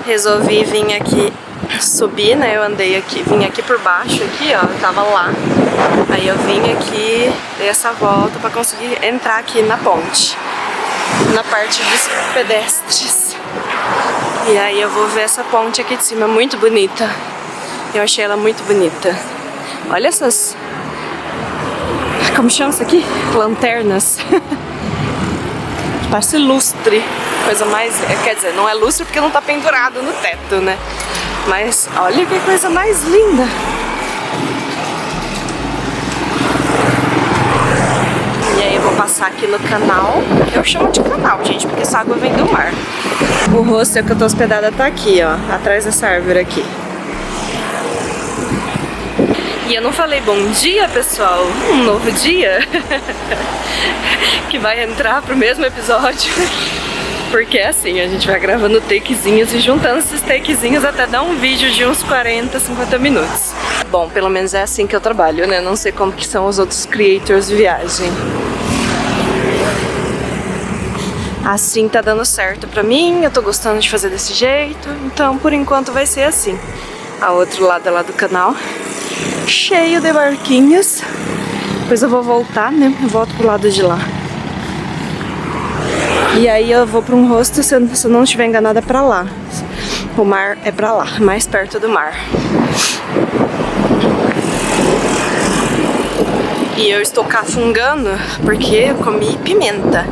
Resolvi vir aqui subir, né? Eu andei aqui, vim aqui por baixo, aqui, ó, eu tava lá. Aí eu vim aqui, dei essa volta pra conseguir entrar aqui na ponte, na parte dos pedestres. E aí eu vou ver essa ponte aqui de cima, muito bonita. Eu achei ela muito bonita. Olha essas... Como chama isso aqui? Lanternas. Parece lustre. Coisa mais... Quer dizer, não é lustre porque não tá pendurado no teto, né? Mas olha que coisa mais linda. E aí eu vou passar aqui no canal. Eu chamo de canal, gente, porque essa água vem do mar. O hostel que eu tô hospedada tá aqui, ó. Atrás dessa árvore aqui. E eu não falei bom dia, pessoal. Um novo dia. Que vai entrar pro mesmo episódio. Porque é assim, a gente vai gravando takezinhos e juntando esses takezinhos até dar um vídeo de uns 40, 50 minutos. Bom, pelo menos é assim que eu trabalho, né? Não sei como que são os outros creators de viagem. Assim tá dando certo pra mim, eu tô gostando de fazer desse jeito. Então, por enquanto vai ser assim. A outro lado lá do canal, cheio de barquinhos. Depois eu vou voltar, né? Eu volto pro lado de lá. E aí eu vou para um hostel, se eu não estiver enganada, é pra lá. O mar é pra lá, mais perto do mar. E eu estou cafungando porque eu comi pimenta.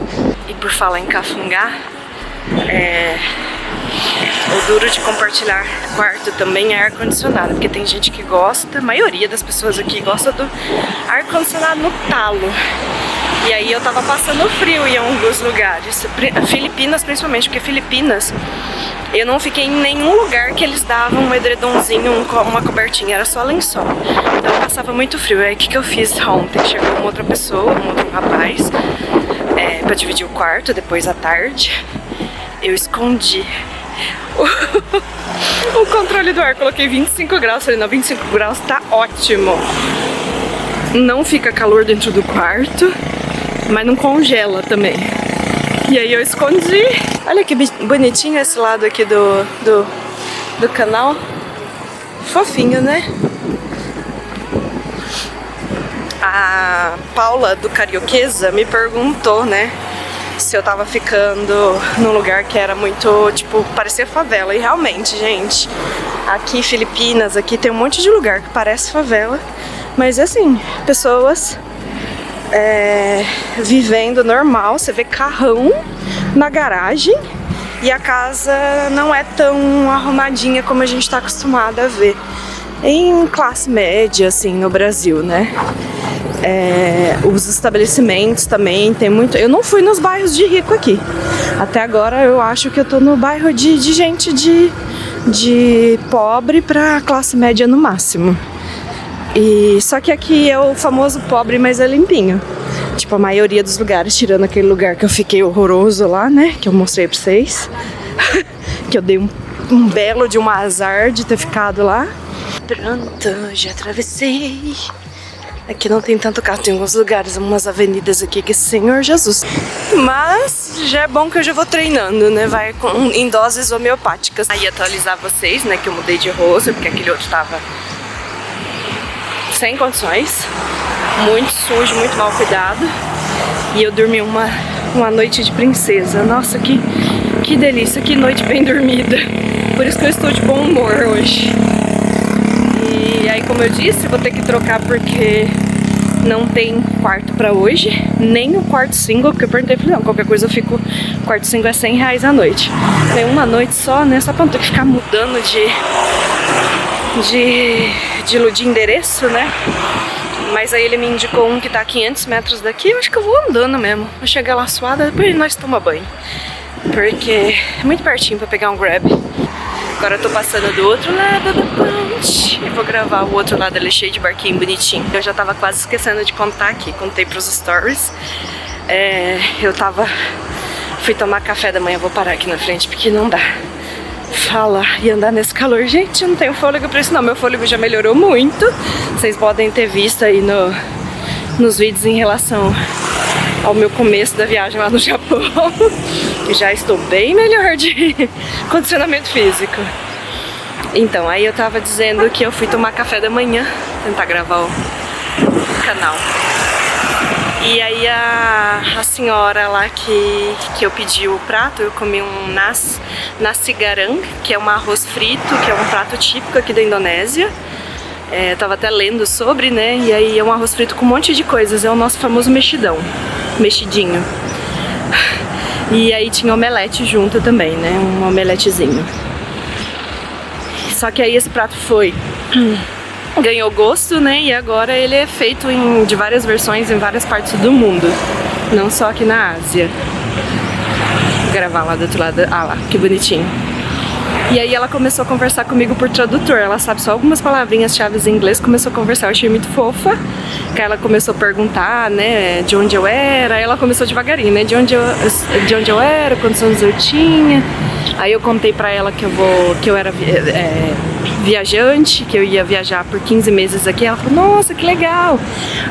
E por falar em cafungar, o duro de compartilhar quarto também é ar-condicionado. Porque tem gente que gosta, a maioria das pessoas aqui gosta do ar-condicionado no talo. E aí eu tava passando frio em alguns lugares, Filipinas principalmente, porque Filipinas eu não fiquei em nenhum lugar que eles davam um edredomzinho, uma cobertinha, era só lençol. Então eu passava muito frio. Aí o que eu fiz ontem? Chegou uma outra pessoa, um outro rapaz, pra dividir o quarto depois à tarde. Eu escondi o controle do ar, coloquei 25 graus, falei, não, 25 graus tá ótimo. Não fica calor dentro do quarto, mas não congela também. E aí eu escondi. Olha que bonitinho esse lado aqui do canal. Fofinho, né? A Paula do Carioquesa me perguntou, né, se eu tava ficando num lugar que era muito, tipo, parecia favela. E realmente, gente, aqui Filipinas, aqui tem um monte de lugar que parece favela. Mas assim, pessoas vivendo normal, você vê carrão na garagem e a casa não é tão arrumadinha como a gente tá acostumado a ver em classe média, assim, no Brasil, né? Os estabelecimentos também tem muito... Eu não fui nos bairros de rico aqui. Até agora eu acho que eu tô no bairro de gente de pobre pra classe média no máximo. E só que aqui é o famoso pobre, mas é limpinho. Tipo, a maioria dos lugares, tirando aquele lugar que eu fiquei horroroso lá, né? Que eu mostrei pra vocês. Que eu dei um belo de um azar de ter ficado lá. Pronto, já atravessei. Aqui não tem tanto carro, tem alguns lugares, umas avenidas aqui que, Senhor Jesus. Mas já é bom que eu já vou treinando, né? Vai em doses homeopáticas. Aí atualizar vocês, né? Que eu mudei de rosto, porque aquele outro tava sem condições, muito sujo, muito mal cuidado. E eu dormi uma noite de princesa. Nossa, que delícia, que noite bem dormida. Por isso que eu estou de bom humor hoje. E aí, como eu disse, vou ter que trocar porque não tem quarto pra hoje, nem o quarto single, porque eu perguntei, falei, não, qualquer coisa eu fico, quarto single é R$100 a noite. Tem uma noite só, né, só pra não ter que ficar mudando de endereço, né? Mas aí ele me indicou um que tá a 500 metros daqui. Eu acho que eu vou andando mesmo. Vou chegar lá suada, depois nós tomamos banho. Porque é muito pertinho pra pegar um Grab. Agora eu tô passando do outro lado da ponte. Eu vou gravar o outro lado, ele é cheio de barquinho bonitinho. Eu já tava quase esquecendo de contar aqui. Contei pros stories. Fui tomar café da manhã. Vou parar aqui na frente porque não dá. Falar e andar nesse calor, gente, eu não tenho fôlego pra isso não, meu fôlego já melhorou muito. Vocês podem ter visto aí nos vídeos em relação ao meu começo da viagem lá no Japão. E já estou bem melhor de condicionamento físico. Então, aí eu tava dizendo que eu fui tomar café da manhã, tentar gravar o canal. E aí a senhora lá que eu pedi o prato, eu comi um nasi garang, que é um arroz frito, que é um prato típico aqui da Indonésia. Eu tava até lendo sobre, né? E aí é um arroz frito com um monte de coisas, é o nosso famoso mexidinho. E aí tinha omelete junto também, né? Um omeletezinho. Só que aí esse prato ganhou gosto, né? E agora ele é feito de várias versões em várias partes do mundo, não só aqui na Ásia. Vou gravar lá do outro lado. Ah lá, que bonitinho. E aí ela começou a conversar comigo por tradutor. Ela sabe só algumas palavrinhas-chave em inglês, começou a conversar, eu achei muito fofa. Que ela começou a perguntar, né, de onde eu era. Aí ela começou devagarinho, né, de onde eu era, quantos anos eu tinha. Aí eu contei pra ela que eu era viajante, que eu ia viajar por 15 meses aqui. Ela falou, nossa, que legal.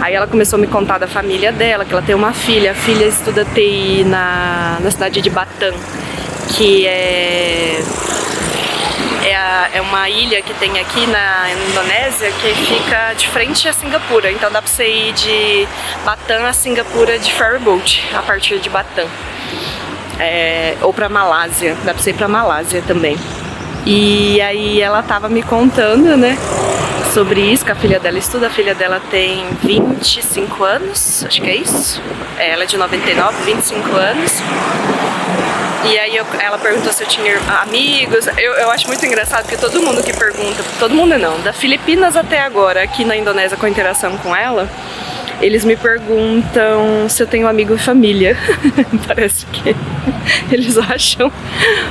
Aí ela começou a me contar da família dela, que ela tem uma filha. A filha estuda TI na cidade de Batam, que é uma ilha que tem aqui na Indonésia que fica de frente a Singapura. Então dá pra você ir de Batam a Singapura de ferryboat, a partir de Batam. Ou pra Malásia, dá pra você ir pra Malásia também. E aí ela tava me contando, né, sobre isso, que a filha dela estuda. A filha dela tem 25 anos, acho que é isso. Ela é de 99, 25 anos. E aí ela perguntou se eu tinha amigos. Eu acho muito engraçado porque todo mundo que pergunta, todo mundo não, da Filipinas até agora, aqui na Indonésia com a interação com ela, eles me perguntam se eu tenho amigo e família. Parece que eles acham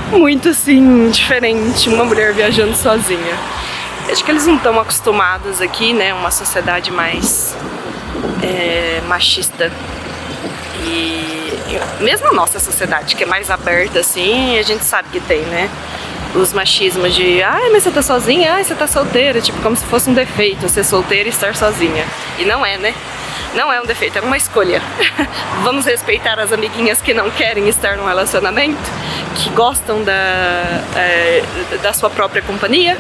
muito assim, diferente uma mulher viajando sozinha. Acho que eles não estão acostumados aqui, né, uma sociedade mais machista. E mesmo a nossa sociedade, que é mais aberta assim, a gente sabe que tem, né, os machismos de ai, mas você tá sozinha, ai, você tá solteira, tipo, como se fosse um defeito ser solteira e estar sozinha. E não é, né? Não é um defeito, é uma escolha. Vamos respeitar as amiguinhas que não querem estar num relacionamento, que gostam da sua própria companhia,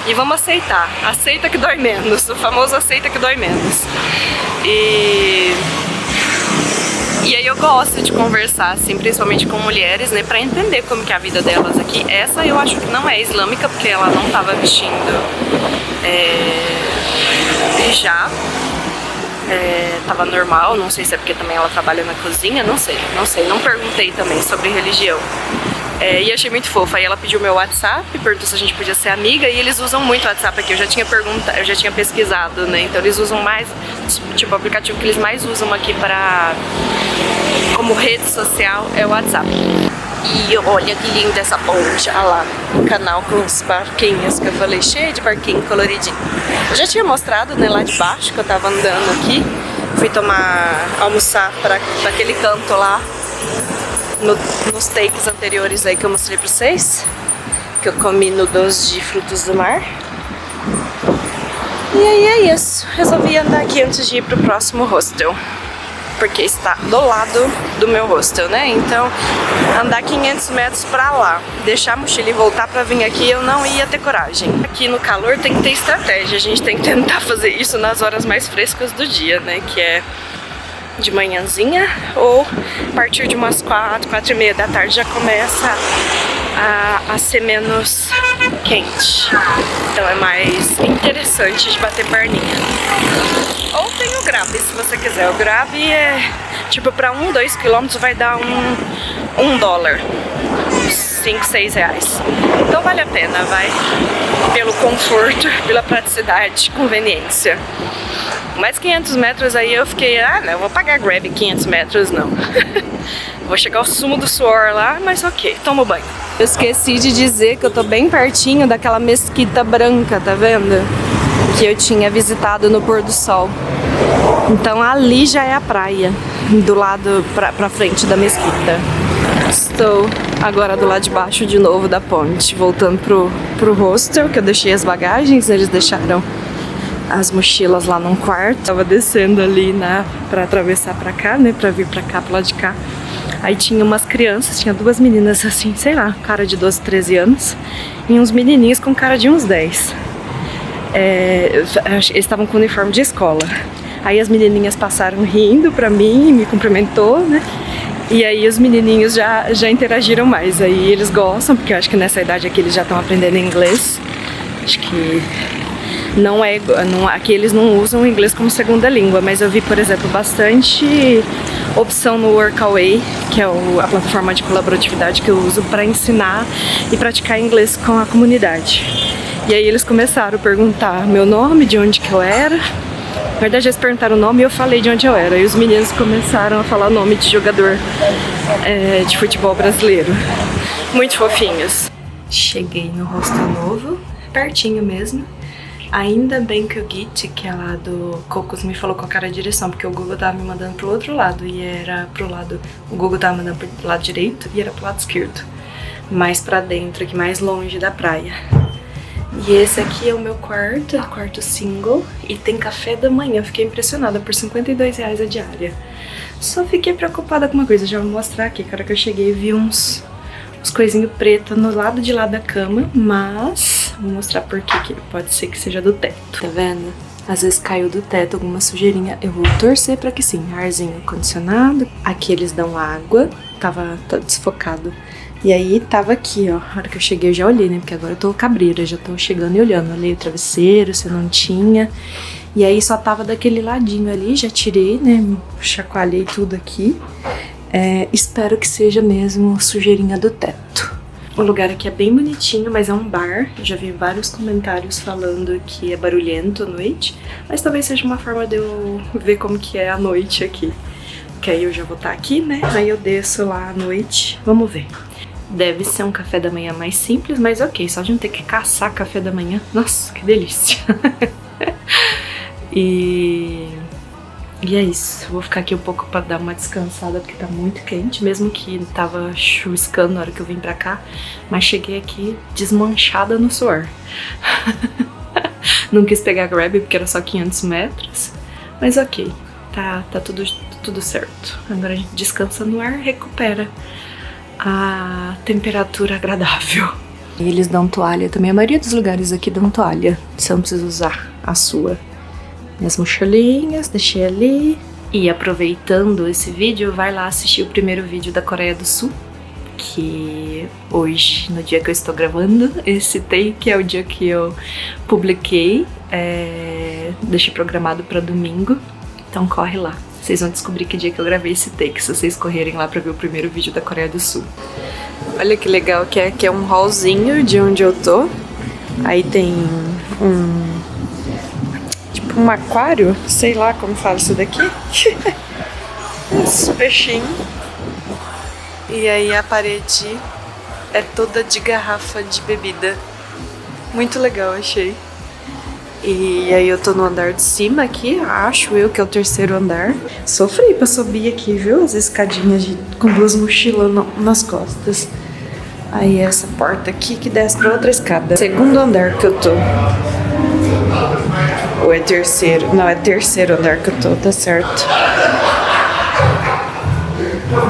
e vamos aceitar. Aceita que dói menos, o famoso aceita que dói menos. E aí eu gosto de conversar, assim, principalmente com mulheres, né, pra entender como que é a vida delas aqui. Essa eu acho que não é islâmica, porque ela não tava vestindo hijab. Tava normal, não sei se é porque também ela trabalha na cozinha, não sei, não perguntei também sobre religião. E achei muito fofa. Aí ela pediu meu WhatsApp, perguntou se a gente podia ser amiga, e eles usam muito o WhatsApp aqui. Eu já tinha pesquisado, né? Então eles usam mais, tipo, o aplicativo que eles mais usam aqui como rede social é o WhatsApp. E olha que linda essa ponte, olha lá, o canal com os barquinhos que eu falei, cheio de barquinho coloridinho. Eu já tinha mostrado, né, lá de baixo, que eu tava andando aqui. Fui almoçar para aquele canto lá, nos takes anteriores aí que eu mostrei pra vocês, que eu comi no doce de frutos do mar. E aí é isso, resolvi andar aqui antes de ir pro próximo hostel, porque está do lado do meu hostel, né? Então, andar 500 metros pra lá, deixar a mochila e voltar pra vir aqui, eu não ia ter coragem. Aqui no calor tem que ter estratégia, a gente tem que tentar fazer isso nas horas mais frescas do dia, né? Que é de manhãzinha, ou a partir de umas 4h30 da tarde já começa a ser menos quente. Então é mais interessante de bater perninha. Ou tem o Grab, se você quiser. O Grab é tipo pra 2 quilômetros vai dar $1, 5, 6 reais. Então vale a pena, vai, pelo conforto, pela praticidade, conveniência. Mais 500 metros aí eu fiquei, não vou pagar Grab 500 metros não. Vou chegar ao sumo do suor lá, mas ok, tomo banho. Eu esqueci de dizer que eu tô bem pertinho daquela mesquita branca, tá vendo? Que eu tinha visitado no pôr do sol. Então ali já é a praia, do lado pra frente da mesquita. Estou agora do lado de baixo de novo da ponte, voltando pro hostel, que eu deixei as bagagens, eles deixaram as mochilas lá num quarto. Tava descendo ali pra atravessar pra cá, né? Pra vir pra cá, pro lado de cá. Aí tinha umas crianças, tinha duas meninas assim, sei lá, cara de 12, 13 anos. E uns menininhos com cara de uns 10. Eles estavam com uniforme de escola. Aí as menininhas passaram rindo pra mim, me cumprimentou, né? E aí os menininhos já interagiram mais. Aí eles gostam, porque eu acho que nessa idade aqui eles já estão aprendendo inglês. Acho que aqui eles não usam o inglês como segunda língua, mas eu vi, por exemplo, bastante opção no Workaway, que é a plataforma de colaboratividade que eu uso para ensinar e praticar inglês com a comunidade. E aí eles começaram a perguntar meu nome, de onde que eu era. Na verdade, eles perguntaram o nome e eu falei de onde eu era. E os meninos começaram a falar o nome de jogador de futebol brasileiro. Muito fofinhos. Cheguei no hostel novo, pertinho mesmo. Ainda bem que o Git, que é lá do Cocos, me falou qual era a direção, porque o Google tava me mandando pro outro lado e era pro lado... O Google tava mandando pro lado direito e era pro lado esquerdo. Mais pra dentro, aqui mais longe da praia. E esse aqui é o meu quarto single, e tem café da manhã. Fiquei impressionada, por R$52 a diária. Só fiquei preocupada com uma coisa, já vou mostrar aqui. Na hora que eu cheguei, vi uns coisinhos pretos no lado de lá da cama, mas vou mostrar por que pode ser que seja do teto. Tá vendo? Às vezes caiu do teto alguma sujeirinha. Eu vou torcer pra que sim. Arzinho condicionado. Aqui eles dão água. Tá desfocado. E aí tava aqui, ó. Na hora que eu cheguei eu já olhei, né? Porque agora eu tô cabreira, já tô chegando e olhando. Olhei o travesseiro, se não tinha. E aí só tava daquele ladinho ali, já tirei, né? Chacoalhei tudo aqui. Espero que seja mesmo sujeirinha do teto. O lugar aqui é bem bonitinho, mas é um bar. Eu já vi vários comentários falando que é barulhento à noite. Mas talvez seja uma forma de eu ver como que é a noite aqui. Porque aí eu já vou estar aqui, né? Aí eu desço lá à noite. Vamos ver. Deve ser um café da manhã mais simples, mas ok, só de não ter que caçar café da manhã. Nossa, que delícia! E é isso. Vou ficar aqui um pouco pra dar uma descansada, porque tá muito quente, mesmo que tava chuviscando na hora que eu vim pra cá. Mas cheguei aqui desmanchada no suor. Não quis pegar Grab porque era só 500 metros. Mas ok, tá tudo certo. Agora a gente descansa no ar, recupera a temperatura agradável. E eles dão toalha também. A maioria dos lugares aqui dão toalha. Você não precisa usar a sua. Minhas mochilinhas, deixei ali. E aproveitando esse vídeo, vai lá assistir o primeiro vídeo da Coreia do Sul. Que hoje, no dia que eu estou gravando, esse take é o dia que eu publiquei. Deixei programado para domingo. Então corre lá. Vocês vão descobrir que dia que eu gravei esse take, se vocês correrem lá pra ver o primeiro vídeo da Coreia do Sul. Olha que legal que é, é um hallzinho de onde eu tô. Aí tem tipo um aquário, sei lá como fala isso daqui. Uns peixinhos. E aí a parede é toda de garrafa de bebida. Muito legal, achei. E aí eu tô no andar de cima aqui, acho eu que é o terceiro andar. Sofri pra subir aqui, viu? As escadinhas com duas mochilas nas costas. Aí essa porta aqui que desce pra outra escada. Segundo andar que eu tô. Ou é terceiro? Não, é terceiro andar que eu tô, tá certo.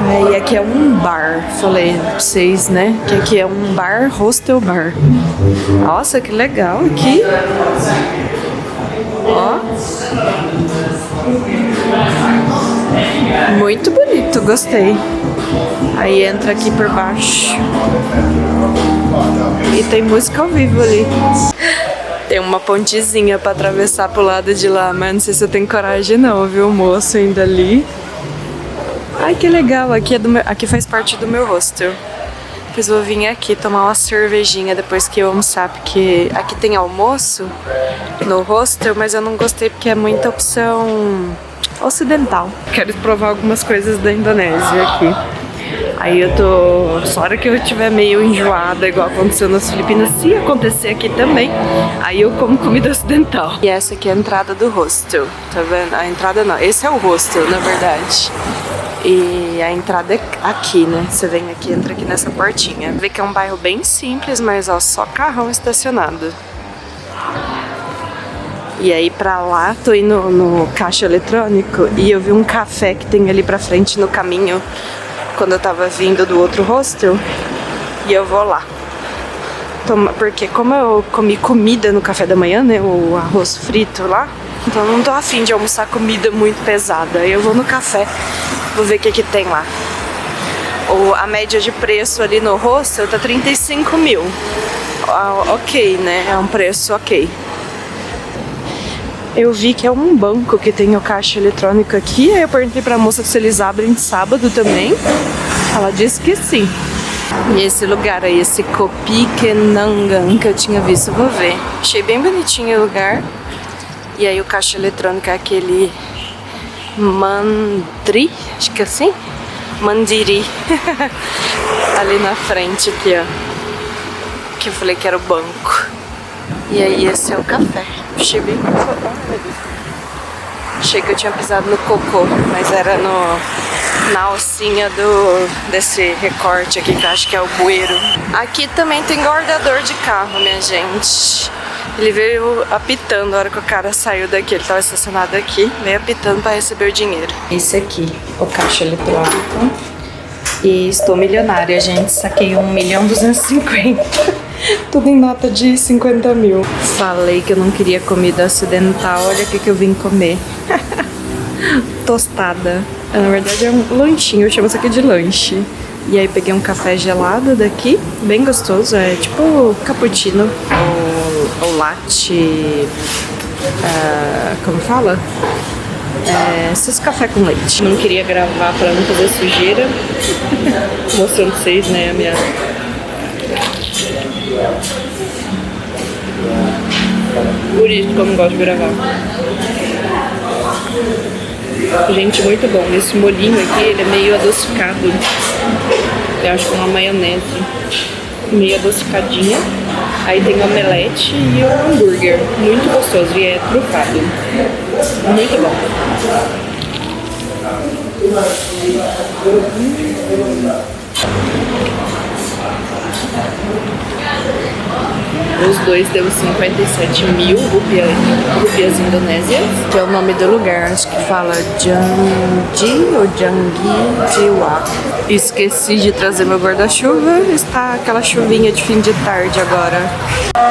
Aí aqui é um bar, falei pra vocês, né? Que aqui é um bar, hostel bar. Nossa, que legal aqui. Ó. Muito bonito, gostei. Aí entra aqui por baixo. E tem música ao vivo ali. Tem uma pontezinha pra atravessar pro lado de lá, mas não sei se eu tenho coragem não, viu? O moço ainda ali. Ai, que legal, aqui faz parte do meu hostel. Depois vou vir aqui tomar uma cervejinha depois que eu almoçar, porque aqui tem almoço no hostel, mas eu não gostei porque é muita opção ocidental. Quero provar algumas coisas da Indonésia aqui. Aí eu tô... Só hora que eu estiver meio enjoada, igual aconteceu nas Filipinas, se acontecer aqui também, aí eu como comida ocidental. E essa aqui é a entrada do hostel, tá vendo? A entrada não, esse é o hostel, na verdade. E a entrada é aqui, né? Você vem aqui, entra aqui nessa portinha. Vê que é um bairro bem simples, mas ó, só carrão estacionado. E aí pra lá, tô indo no caixa eletrônico e eu vi um café que tem ali pra frente no caminho quando eu tava vindo do outro hostel. E eu vou lá. Porque como eu comi comida no café da manhã, né, o arroz frito lá, então eu não tô afim de almoçar comida muito pesada. Eu vou no café, vou ver o que tem lá. A média de preço ali no hostel tá 35 mil. Ok, né, é um preço ok. Eu vi que é um banco que tem o caixa eletrônico aqui. Aí eu perguntei pra moça se eles abrem de sábado também. Ela disse que sim. E esse lugar aí, esse Kopikenangan que eu tinha visto, vou ver. Achei bem bonitinho o lugar. E aí o caixa eletrônico é aquele Mandri, acho que é assim? Mandiri. Ali na frente aqui, ó. Que eu falei que era o banco. E aí esse é o café. Achei bem... Achei que eu tinha pisado no cocô, mas era na alcinha desse recorte aqui, que eu acho que é o bueiro. Aqui também tem guardador de carro, minha gente. Ele veio apitando a hora que o cara saiu daqui. Ele tava estacionado aqui, veio apitando para receber o dinheiro. Esse aqui, o caixa eletrônico. E estou milionária, gente. Saquei 1.250.000. Tudo em nota de 50 mil. Falei que eu não queria comida ocidental. Olha o que eu vim comer. Tostada. Na verdade é um lanchinho, eu chamo isso aqui de lanche. E aí peguei um café gelado daqui, bem gostoso. É tipo cappuccino ou latte. Como fala? Esses café com leite. Não queria gravar pra não fazer sujeira. Mostrando pra vocês, né, a minha... Por isso que eu não gosto de gravar. Gente, muito bom. Esse molhinho aqui, ele é meio adocicado. Eu acho que é uma maionese meio adocicadinha. Aí tem o omelete e o hambúrguer. Muito gostoso e é trufado. Muito bom. Os dois deu 57 mil rupias indonésias, que é o nome do lugar, acho que fala Janji ou Jangi Jiwa. Esqueci de trazer meu guarda-chuva, está aquela chuvinha de fim de tarde agora.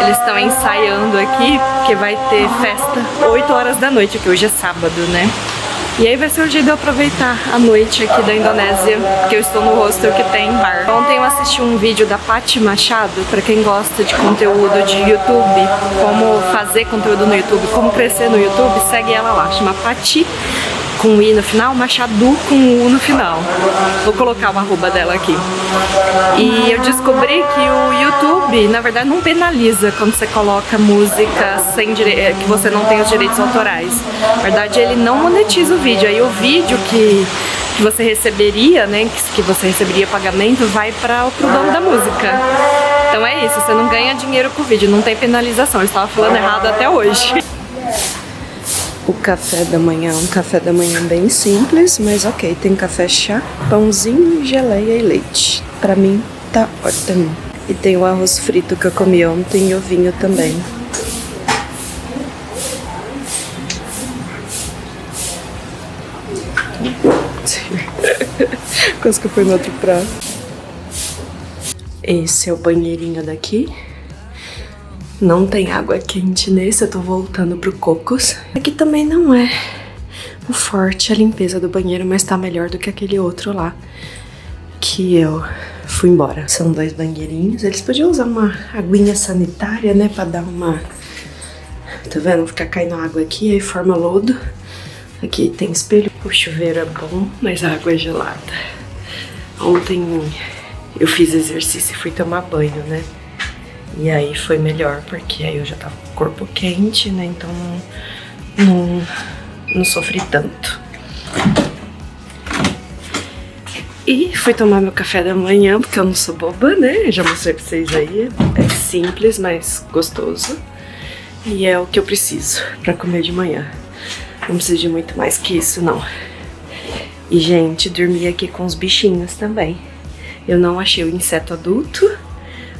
Eles estão ensaiando aqui, porque vai ter festa 8 horas da noite, que hoje é sábado, né? E aí vai ser o jeito de eu aproveitar a noite aqui da Indonésia, porque eu estou no hostel que tem bar. Ontem eu assisti um vídeo da Paty Machado, pra quem gosta de conteúdo de YouTube, como fazer conteúdo no YouTube, como crescer no YouTube, segue ela lá, chama Paty, com o I no final, Machado com o U no final. Vou colocar o arroba dela aqui. E eu descobri que o YouTube, na verdade, não penaliza quando você coloca música sem que você não tem os direitos autorais. Na verdade, ele não monetiza o vídeo. Aí o vídeo que você receberia, né, que você receberia pagamento, vai para o dono da música. Então é isso, você não ganha dinheiro com o vídeo, não tem penalização. Eu estava falando errado até hoje. O café da manhã, um café da manhã bem simples, mas ok. Tem café, chá, pãozinho, geleia e leite. Pra mim, tá ótimo. E tem o arroz frito que eu comi ontem e o vinho também. Quase que foi no outro prato. Esse é o banheirinho daqui. Não tem água quente nesse, eu tô voltando pro Cocos. Aqui também não é o forte a limpeza do banheiro, mas tá melhor do que aquele outro lá que eu fui embora. São 2 banheirinhos, eles podiam usar uma aguinha sanitária, né, pra dar uma... Tá vendo? Ficar caindo água aqui, aí forma lodo. Aqui tem espelho, o chuveiro é bom, mas a água é gelada. Ontem eu fiz exercício e fui tomar banho, né? E aí foi melhor, porque aí eu já tava com o corpo quente, né? Então não sofri tanto. E fui tomar meu café da manhã, porque eu não sou boba, né? Já mostrei pra vocês aí. É simples, mas gostoso. E é o que eu preciso pra comer de manhã. Não preciso de muito mais que isso, não. E, gente, dormi aqui com os bichinhos também. Eu não achei o inseto adulto.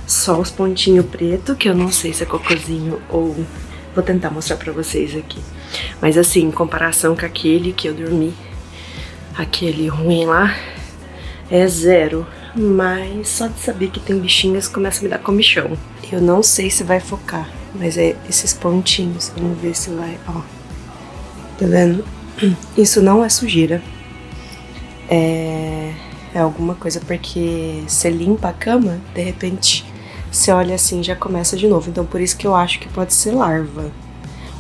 Só os pontinhos pretos, que eu não sei se é cocôzinho ou Vou tentar mostrar pra vocês aqui. Mas assim, em comparação com aquele que eu dormi, aquele ruim lá, é zero. Mas só de saber que tem bichinhos começa a me dar comichão. Eu não sei se vai focar, mas é esses pontinhos. Vamos ver se vai, ó. Tá vendo? Isso não é sujeira. É alguma coisa porque você limpa a cama, de repente você olha assim, já começa de novo. Então por isso que eu acho que pode ser larva.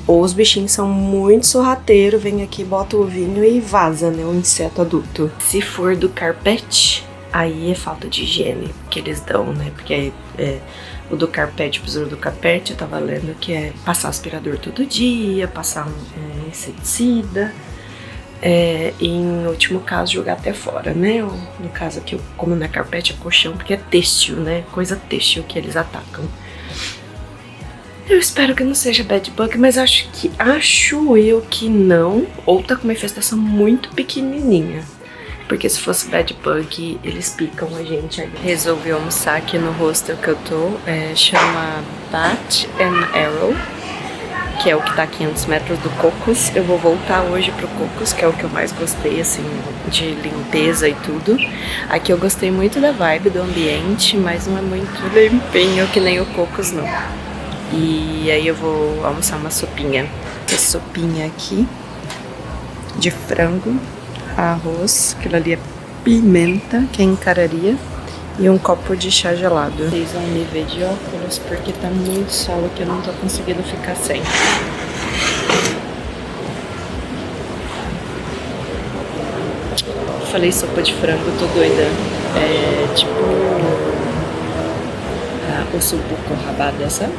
Ou os bichinhos são muito sorrateiros, vem aqui, bota o ovinho e vaza, né, o inseto adulto. Se for do carpete, aí é falta de higiene que eles dão, né, porque o do carpete, o besouro do carpete, eu tava lendo que é passar aspirador todo dia, passar um inseticida. E em último caso jogar até fora, né? Ou, no caso aqui, como não é carpete, é colchão, porque é têxtil, né? Coisa têxtil que eles atacam. Eu espero que não seja bed bug, mas acho eu que não. Ou tá com uma infestação muito pequenininha. Porque se fosse bed bug, eles picam a gente. Aí resolvi almoçar aqui no hostel que eu tô. Chama Bat and Arrow, que é o que tá a 500 metros do Cocos. Eu vou voltar hoje pro Cocos, que é o que eu mais gostei, assim, de limpeza e tudo. Aqui eu gostei muito da vibe do ambiente, mas não é muito limpinho que nem o Cocos, não. E aí eu vou almoçar uma sopinha. Essa sopinha aqui, de frango, arroz, aquilo ali é pimenta, que é encararia, e um copo de chá gelado. Vocês vão me ver de óculos porque tá muito sol aqui, eu não tô conseguindo ficar sem. Falei sopa de frango, tô doida. É tipo o suco com rabada, sabe?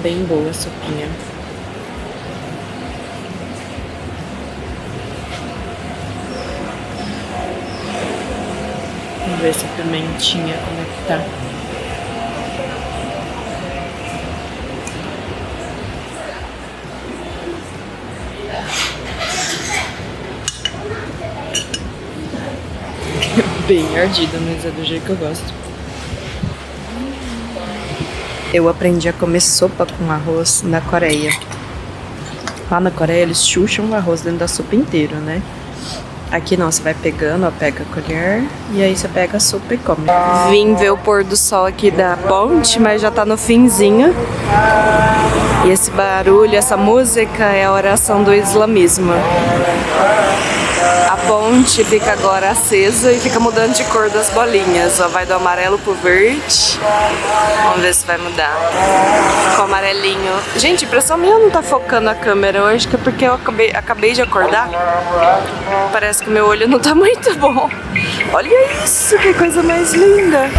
Bem boa a sopinha. Vamos ver se a pimentinha, como é que tá. Bem ardida, mas é do jeito que eu gosto. Eu aprendi a comer sopa com arroz na Coreia. Lá na Coreia eles chucham o arroz dentro da sopa inteiro, né? Aqui não, você vai pegando, ó, pega a colher e aí você pega a sopa e come. Vim ver o pôr do sol aqui da ponte, mas já tá no finzinho. E esse barulho, essa música é a oração do islamismo. A ponte fica agora acesa e fica mudando de cor das bolinhas. Ó, vai do amarelo pro verde. Vamos ver se vai mudar. Ficou amarelinho. Gente, impressão minha não tá focando a câmera. Eu acho que é porque eu acabei de acordar. Parece que meu olho não tá muito bom. Olha isso, que coisa mais linda.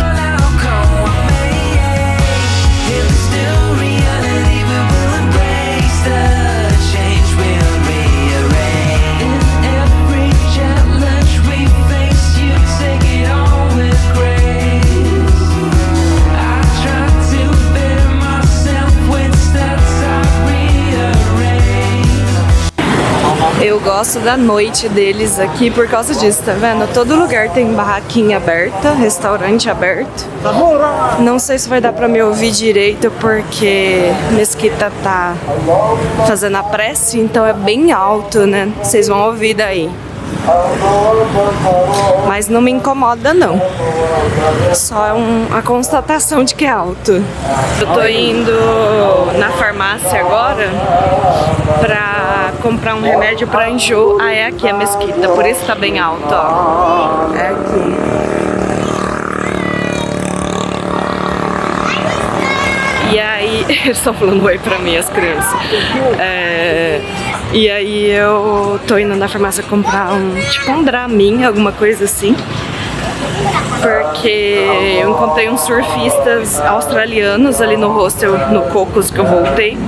Eu gosto da noite deles aqui por causa disso, tá vendo? Todo lugar tem barraquinha aberta, restaurante aberto. Não sei se vai dar pra me ouvir direito porque Mesquita tá fazendo a prece, então é bem alto, né? Vocês vão ouvir daí. Mas não me incomoda não. Só é uma constatação de que é alto. Eu tô indo na farmácia agora pra comprar um remédio pra enjoo. Ah, é aqui a Mesquita, por isso tá bem alto, ó. É aqui. E aí, eles estão falando oi pra mim, as crianças. E aí eu tô indo na farmácia comprar um Dramin, alguma coisa assim. Porque eu encontrei uns surfistas australianos ali no hostel, no Cocos, que eu voltei.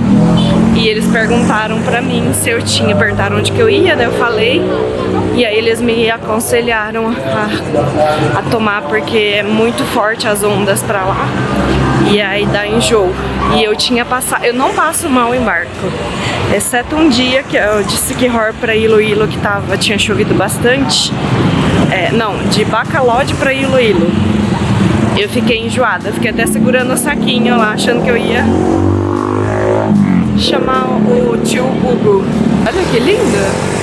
E eles perguntaram pra mim se eu tinha, perguntaram onde que eu ia, né? Eu falei. E aí eles me aconselharam a tomar, porque é muito forte as ondas pra lá. E aí dá enjoo. E eu tinha passado, eu não passo mal em barco. Exceto um dia que eu disse que Hor pra Iloilo que tinha chovido bastante. Não, de Bacolod pra Iloilo. Eu fiquei enjoada, fiquei até segurando o saquinho lá, achando que eu ia chamar o tio Hugo. Olha que lindo!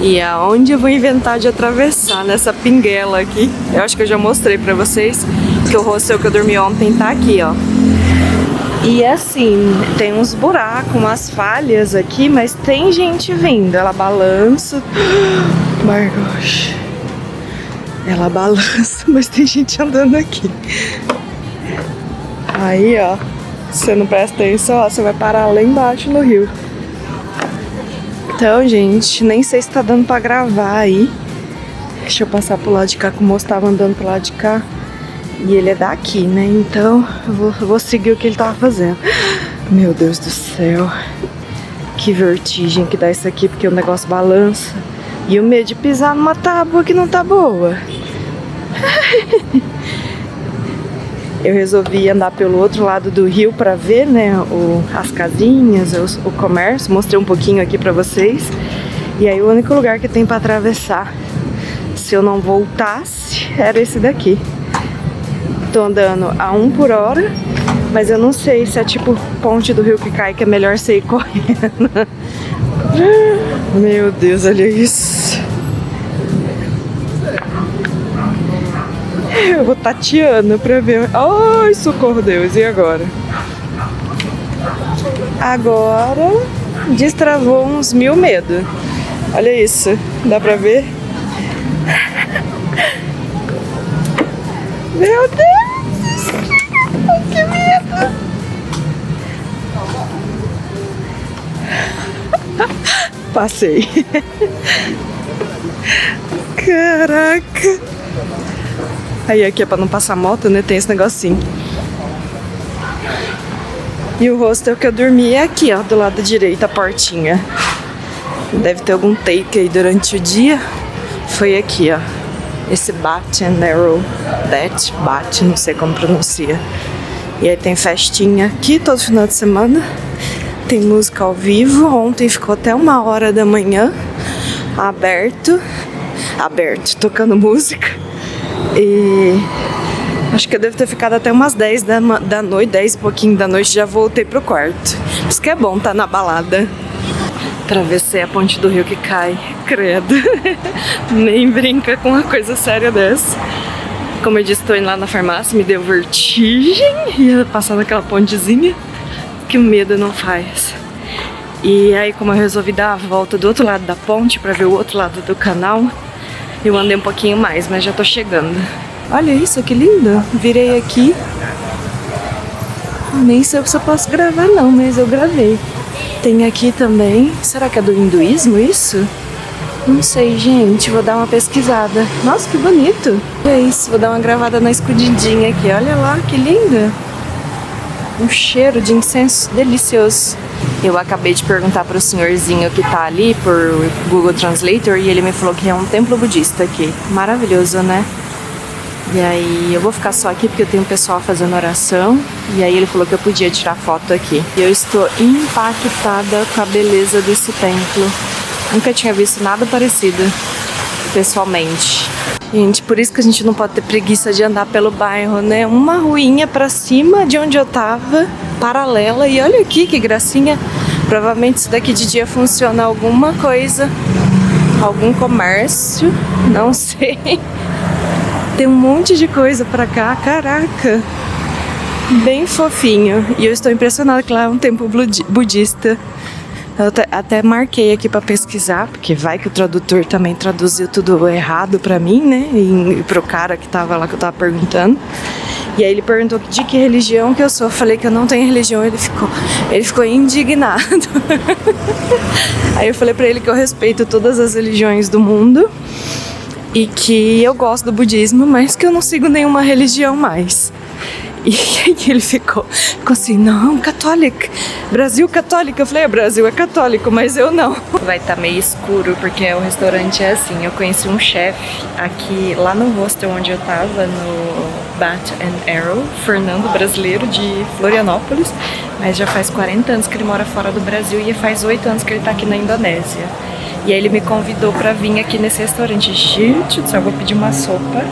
E aonde eu vou inventar de atravessar nessa pinguela aqui? Eu acho que eu já mostrei pra vocês que o hostel que eu dormi ontem tá aqui, ó. E assim, tem uns buracos, umas falhas aqui, mas tem gente vindo. Ela balança. My gosh. Ela balança, mas tem gente andando aqui. Aí, ó, se você não presta atenção, ó, você vai parar lá embaixo no rio. Então, gente, nem sei se tá dando pra gravar aí. Deixa eu passar pro lado de cá, que o moço tava andando pro lado de cá. E ele é daqui, né? Então, eu vou seguir o que ele tava fazendo. Meu Deus do céu. Que vertigem que dá isso aqui, porque o negócio balança. E o medo de pisar numa tábua que não tá boa. Eu resolvi andar pelo outro lado do rio pra ver, né, as casinhas, o comércio. Mostrei um pouquinho aqui pra vocês. E aí o único lugar que tem pra atravessar, se eu não voltasse, era esse daqui. Tô andando a 1 por hora, mas eu não sei se é tipo ponte do rio que cai, que é melhor você ir correndo. Meu Deus, olha isso. Eu vou tateando pra ver. Ai, socorro, Deus. E agora? Agora destravou uns 1000 medos. Olha isso. Dá pra ver? Meu Deus! Que medo! Passei. Caraca! Aí aqui é pra não passar moto, né? Tem esse negocinho. E o hostel que eu dormi é aqui, ó, do lado direito, a portinha. Deve ter algum take aí durante o dia. Foi aqui, ó. Esse Bat and Arrow. Bat, não sei como pronuncia. E aí tem festinha aqui todo final de semana. Tem música ao vivo. Ontem ficou até 1h da manhã aberto, tocando música. E acho que eu devo ter ficado até umas 10 da noite, 10 e pouquinho da noite, já voltei pro quarto. Isso que é bom tá na balada. Atravessei a ponte do rio que cai, credo. Nem brinca com uma coisa séria dessa. Como eu disse, tô indo lá na farmácia, me deu vertigem. Ia passar naquela pontezinha que o medo não faz. E aí, como eu resolvi dar a volta do outro lado da ponte pra ver o outro lado do canal, eu andei um pouquinho mais, mas já tô chegando. Olha isso, que lindo. Virei aqui. Nem sei se eu posso gravar não, mas eu gravei. Tem aqui também. Será que é do hinduísmo isso? Não sei, gente. Vou dar uma pesquisada. Nossa, que bonito. É isso, vou dar uma gravada na escondidinha aqui. Olha lá, que lindo. Um cheiro de incenso delicioso. Eu acabei de perguntar para o senhorzinho que tá ali por Google Translator e ele me falou que é um templo budista aqui. Maravilhoso, né? E aí eu vou ficar só aqui porque eu tenho um pessoal fazendo oração. E aí ele falou que eu podia tirar foto aqui. E eu estou impactada com a beleza desse templo. Nunca tinha visto nada parecido pessoalmente. Gente, por isso que a gente não pode ter preguiça de andar pelo bairro, né? Uma ruinha pra cima de onde eu tava, paralela. E olha aqui que gracinha. Provavelmente isso daqui de dia funciona alguma coisa. Algum comércio. Não sei. Tem um monte de coisa pra cá. Caraca. Bem fofinho. E eu estou impressionada que lá é um templo budista. Eu até marquei aqui pra pesquisar, porque vai que o tradutor também traduziu tudo errado pra mim, né? E pro cara que tava lá, que eu tava perguntando. E aí ele perguntou de que religião que eu sou. Eu falei que eu não tenho religião, ele ficou indignado. Aí eu falei pra ele que eu respeito todas as religiões do mundo e que eu gosto do budismo, mas que eu não sigo nenhuma religião mais. E aí ele ficou assim, não, católica, Brasil católico. Eu falei, o Brasil é católico, mas eu não. Vai estar meio escuro, porque o restaurante é assim. Eu conheci um chefe aqui, lá no hostel onde eu tava, no Bat and Arrow, Fernando, brasileiro de Florianópolis, mas já faz 40 anos que ele mora fora do Brasil e faz 8 anos que ele tá aqui na Indonésia. E aí ele me convidou pra vir aqui nesse restaurante. Gente do céu, eu vou pedir uma sopa.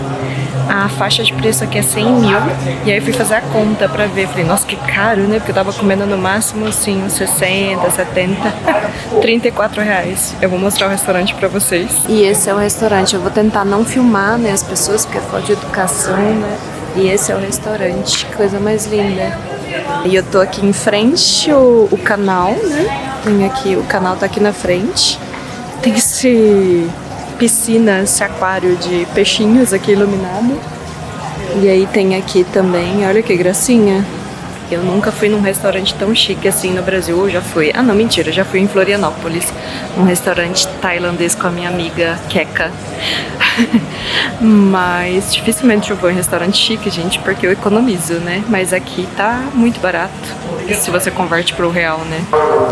A faixa de preço aqui é 100 mil. E aí eu fui fazer a conta pra ver. Falei, nossa, que caro, né? Porque eu tava comendo no máximo, assim, uns 60, 70, 34 reais. Eu vou mostrar o restaurante pra vocês. E esse é o restaurante. Eu vou tentar não filmar, né, as pessoas, porque é falta de educação, né? E esse é o restaurante. Que coisa mais linda. E eu tô aqui em frente o canal, né? Tem aqui, o canal tá aqui na frente. Tem esse aquário de peixinhos aqui iluminado. E aí tem aqui também, olha que gracinha. Eu nunca fui num restaurante tão chique assim no Brasil. Eu já fui, não, mentira, já fui em Florianópolis, num restaurante tailandês com a minha amiga Keka. Mas dificilmente eu vou em restaurante chique, gente, porque eu economizo, né? Mas aqui tá muito barato, se você converte pro real, né?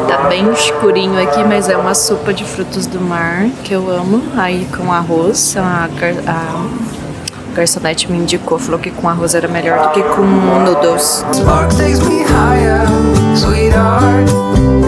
Tá bem escurinho aqui, mas é uma sopa de frutos do mar, que eu amo. Aí com arroz, a garçonete me indicou, falou que com arroz era melhor do que com noodles. Spark takes me higher, sweetheart.